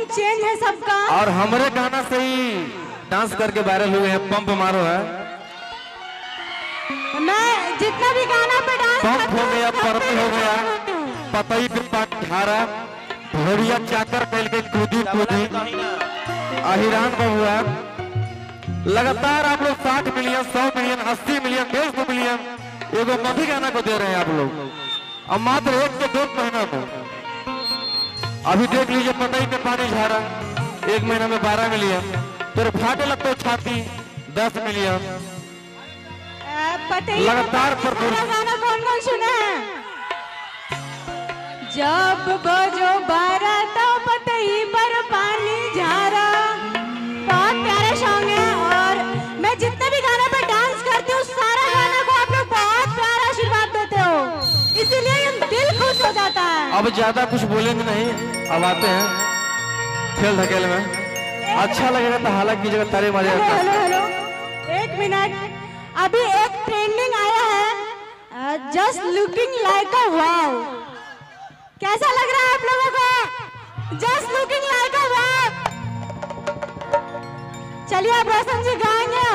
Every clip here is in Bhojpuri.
एकदम चेंज है सबका। और हमारे गाना से ही डांस करके वायरल हुए हैं, पंप मारो है। मैं जितना भी गाना पे डांस पंप हो गया, पर्पल हो गया, पतई पे पाठारा, भोरिया चाकर पहल के कूदी अहिरान बहुआ। लगातार आप लोग 60 मिलियन, 100 मिलियन, 80 मिलियन, 150 मिलियन एगो मधी गाना को दे रहे हैं आप लोग, अब मात्र 1 से 2 महीना में। अभी देख लीजिए पतई पे पानी झारा 1 महीना में 12 मिलियन, फिर फाटे लगते छाती 10 मिलियन। लगातार पर गाना कौन कौन सुना है? जब बजो 12 तो पतई पर पानी झारा, बहुत प्यारा सॉन्ग है। और मैं जितने भी गाने पे डांस करती हूँ सारा गाना को आप लोग बहुत प्यारा आशीर्वाद देते हो, इसीलिए दिल खुश हो जाता है। अब ज्यादा कुछ बोलेंगे नहीं, अब आते हैं खेल धकेल में। अच्छा लगेगा तो हालांकि कीजिएगा, तारे मारे। हेलो हेलो 1 मिनट, अभी एक ट्रेंडिंग आया है, जस्ट लुकिंग लाइक अ वाव। कैसा लग रहा है आप लोगों को? जस्ट लुकिंग लाइक अ वाव। चलिए आप रोशन जी गाएंगे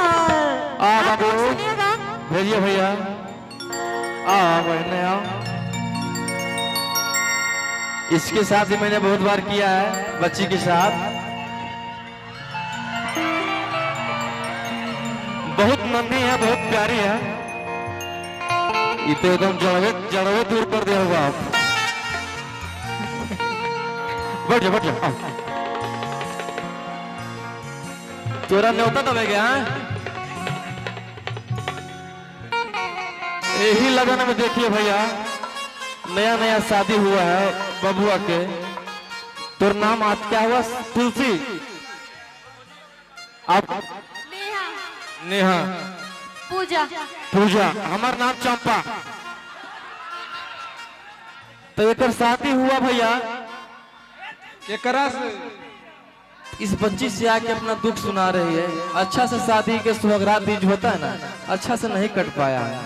और आप सुनिएगा। भेजिए भैया, आओ बहने आओ। इसके साथ ही मैंने बहुत बार किया है, बच्ची के साथ। बहुत नन्ही है, बहुत प्यारी है। ये तो एकदम जड़वे दूर कर दिया होगा आप। बैठ जा, बैठ जा। तोरा न्योता दबे गया है? यही लगन में देखिए भैया, नया नया शादी हुआ है बबुआ के। तोर नाम आज क्या हुआ? तुलसी? आप? नेहा। पूजा। पूजा। हमार नाम चंपा। तो एक शादी हुआ भैया, इस बच्ची से आके अपना दुख सुना रही है। अच्छा से शादी के सुहागरात बीज होता है ना, अच्छा से नहीं कट पाया है,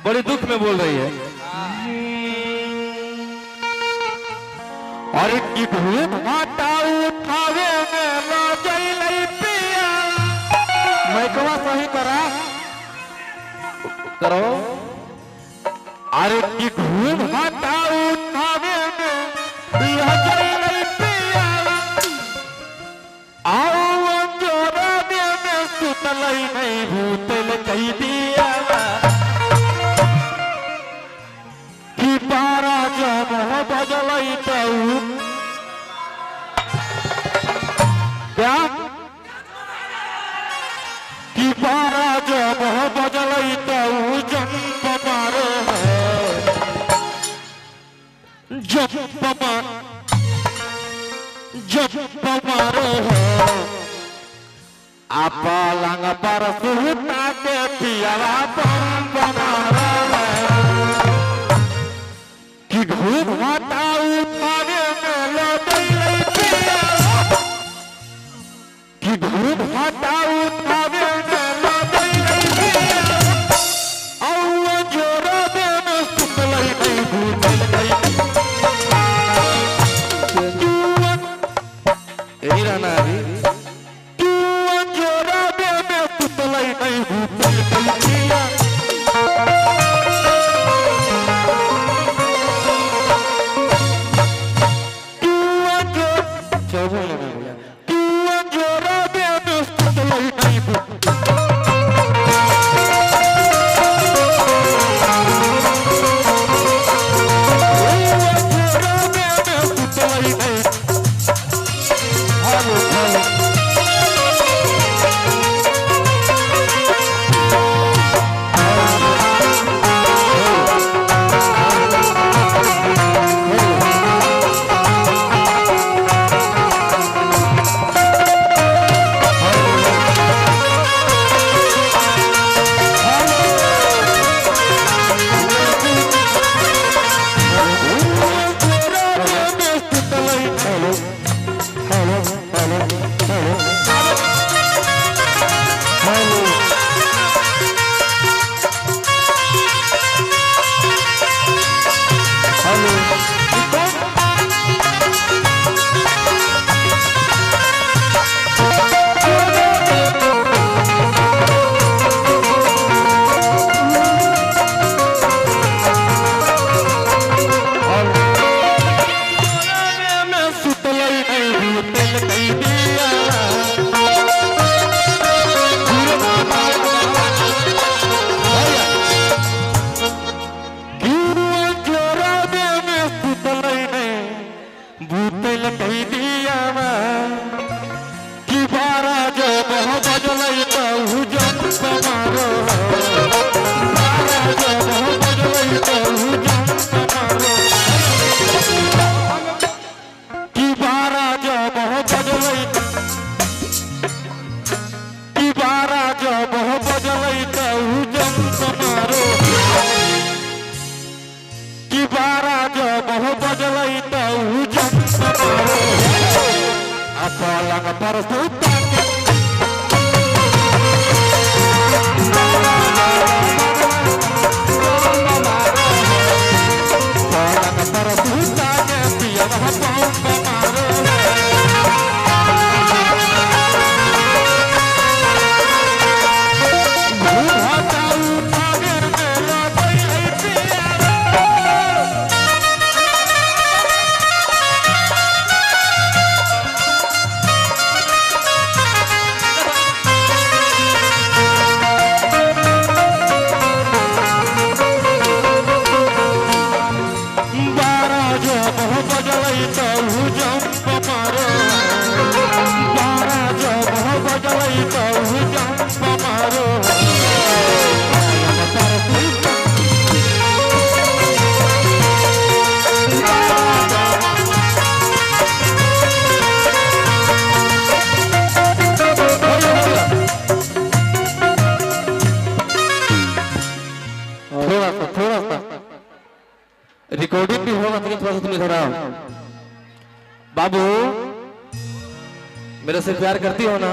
बड़ी दुख में बोल रही है। और की धूप माता उठावे में लो जइलै पिया। मैकवा सही करा करो। अरे की धूप माता उठावे में लो जइलै पिया। आओ जोरा में सुतलै नहीं भूतल कही दिया। कि 12 जब बजलै तऊ क्या? कि 12 जब बजलै तऊ जंप मारो है। जंप मारो है। आपा लंग पर सुता के पियावा पंप मारो है। कि धूप माता उठावे में लो जइलै पिया। कि धूप माता उठावे में लो जइलै पिया। औ जोरा में सुतलै नहीं भूतल कही। यही रहना है अभी। जोरा में सुतलै नहीं भूतल कही। Hello, hello. पलंग पर सूता के पलंग पर सूता के पिया पंप मारो थोड़ा सा रिकॉर्डिंग भी होगा लेकिन थोड़ा सा तुम इधर आओ बाबू मेरे से प्यार करती हो ना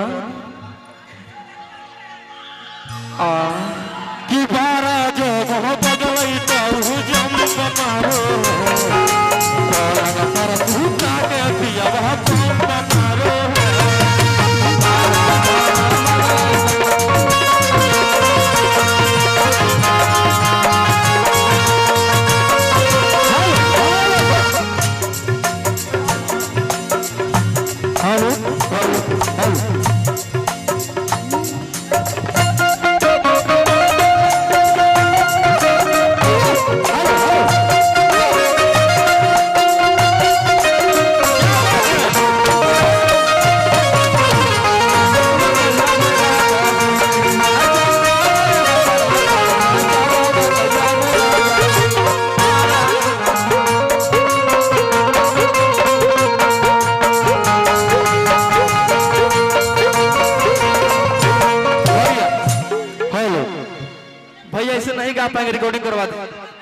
कि बारा जो बहुत बदलई तो जम मारो पलंग पर सूता के पिया पंप मारो भैया ऐसे नहीं गा पाएंगे रिकॉर्डिंग करवा दे